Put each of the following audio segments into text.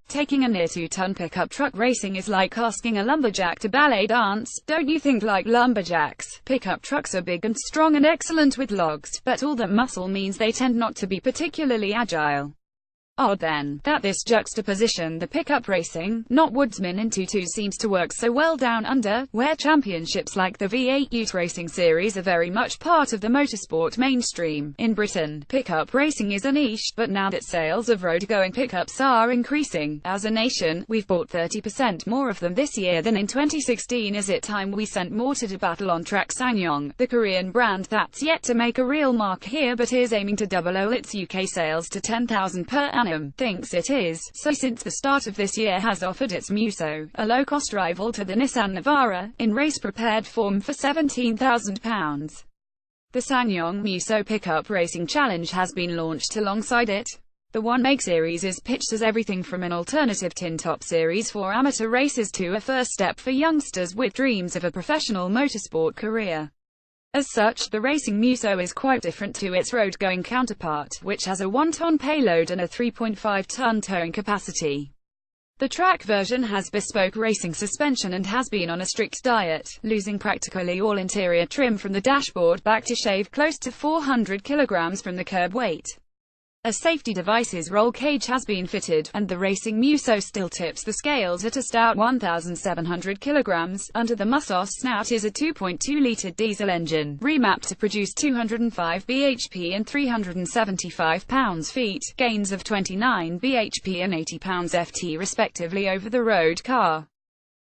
Taking a near 2-ton pickup truck racing is like asking a lumberjack to ballet dance. Don't you think? Like lumberjacks, pickup trucks are big and strong and excellent with logs, but all that muscle means they tend not to be particularly agile. Odd then, that this juxtaposition, the pickup racing, not woodsman in tutus, seems to work so well down under, where championships like the V8 Ute Racing Series are very much part of the motorsport mainstream. In Britain, pickup racing is a niche, but now that sales of road-going pickups are increasing, as a nation, we've bought 30% more of them this year than in 2016. Is it time we sent more to battle on track? Ssangyong, the Korean brand that's yet to make a real mark here but is aiming to double its UK sales to 10,000 per annum, thinks it is, so since the start of this year has offered its Musso, a low-cost rival to the Nissan Navara, in race-prepared form for £17,000. The ssangyong Musso Pickup Racing Challenge has been launched alongside it. The one-make series is pitched as everything from an alternative tin-top series for amateur racers to a first step for youngsters with dreams of a professional motorsport career. As such, the racing Musso is quite different to its road-going counterpart, which has a 1-ton payload and a 3.5-ton towing capacity. The track version has bespoke racing suspension and has been on a strict diet, losing practically all interior trim from the dashboard back to shave close to 400 kilograms from the curb weight. A safety device's roll cage has been fitted, and the racing Musso still tips the scales at a stout 1,700 kilograms. Under the musso snout is a 2.2-litre diesel engine, remapped to produce 205 bhp and 375 pounds-feet, gains of 29 bhp and 80 pounds-ft respectively over the road car.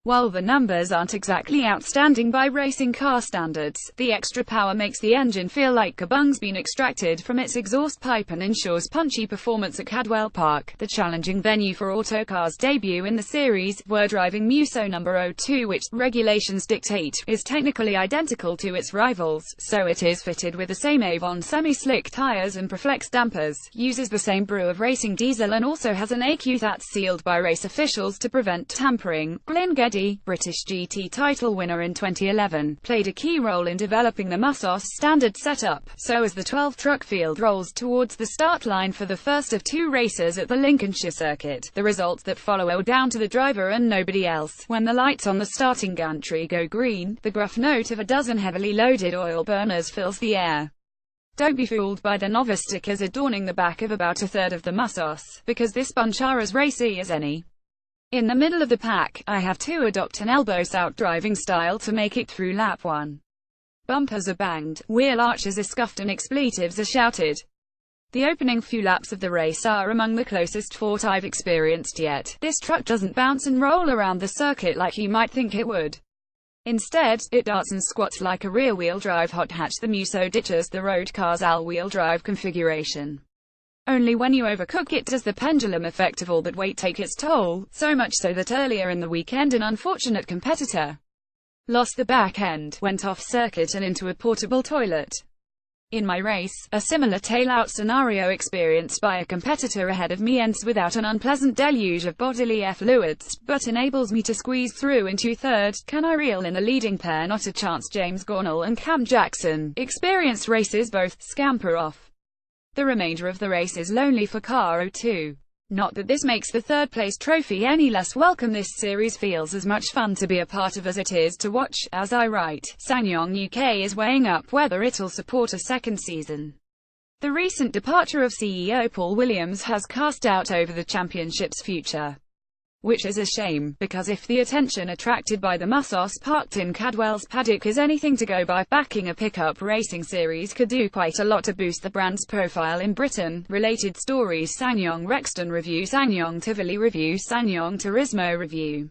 While the numbers aren't exactly outstanding by racing car standards, the extra power makes the engine feel like kabung's been extracted from its exhaust pipe and ensures punchy performance at Cadwell Park, the challenging venue for autocars' debut in the series. We're driving Musso number 02, which, regulations dictate, is technically identical to its rivals, so it is fitted with the same Avon semi-slick tyres and Proflex dampers, uses the same brew of racing diesel and also has an AQ that's sealed by race officials to prevent tampering. Glyn British GT title winner in 2011, played a key role in developing the musso standard setup, so as the 12-truck field rolls towards the start line for the first of 2 races at the Lincolnshire circuit, the results that follow are down to the driver and nobody else. When the lights on the starting gantry go green, the gruff note of a dozen heavily loaded oil burners fills the air. Don't be fooled by the novice stickers adorning the back of about a third of the mussos, because this bunch are as racy as any. In the middle of the pack, I have to adopt an elbows-out driving style to make it through lap 1. Bumpers are banged, wheel arches are scuffed and expletives are shouted. The opening few laps of the race are among the closest fought I've experienced yet. This truck doesn't bounce and roll around the circuit like you might think it would. Instead, it darts and squats like a rear-wheel drive hot hatch. The Musso ditches the road car's all-wheel drive configuration. Only when you overcook it does the pendulum effect of all that weight take its toll, so much so that earlier in the weekend an unfortunate competitor lost the back end, went off circuit and into a portable toilet. In my race, a similar tail-out scenario experienced by a competitor ahead of me ends without an unpleasant deluge of bodily fluids, but enables me to squeeze through into third. Can I reel in the leading pair? Not a chance. James Gornall and Cam Jackson, experienced racers, both scamper off. The remainder of the race is lonely for car 02. Not that this makes the third-place trophy any less welcome. This series feels as much fun to be a part of as it is to watch. As I write, ssangyong UK is weighing up whether it'll support a second season. The recent departure of CEO Paul Williams has cast doubt over the championship's future. Which is a shame, because if the attention attracted by the mussos parked in Cadwell's paddock is anything to go by, backing a pickup racing series could do quite a lot to boost the brand's profile in Britain. Related stories: Ssangyong Rexton Review, Ssangyong Tivoli Review, Ssangyong Turismo Review.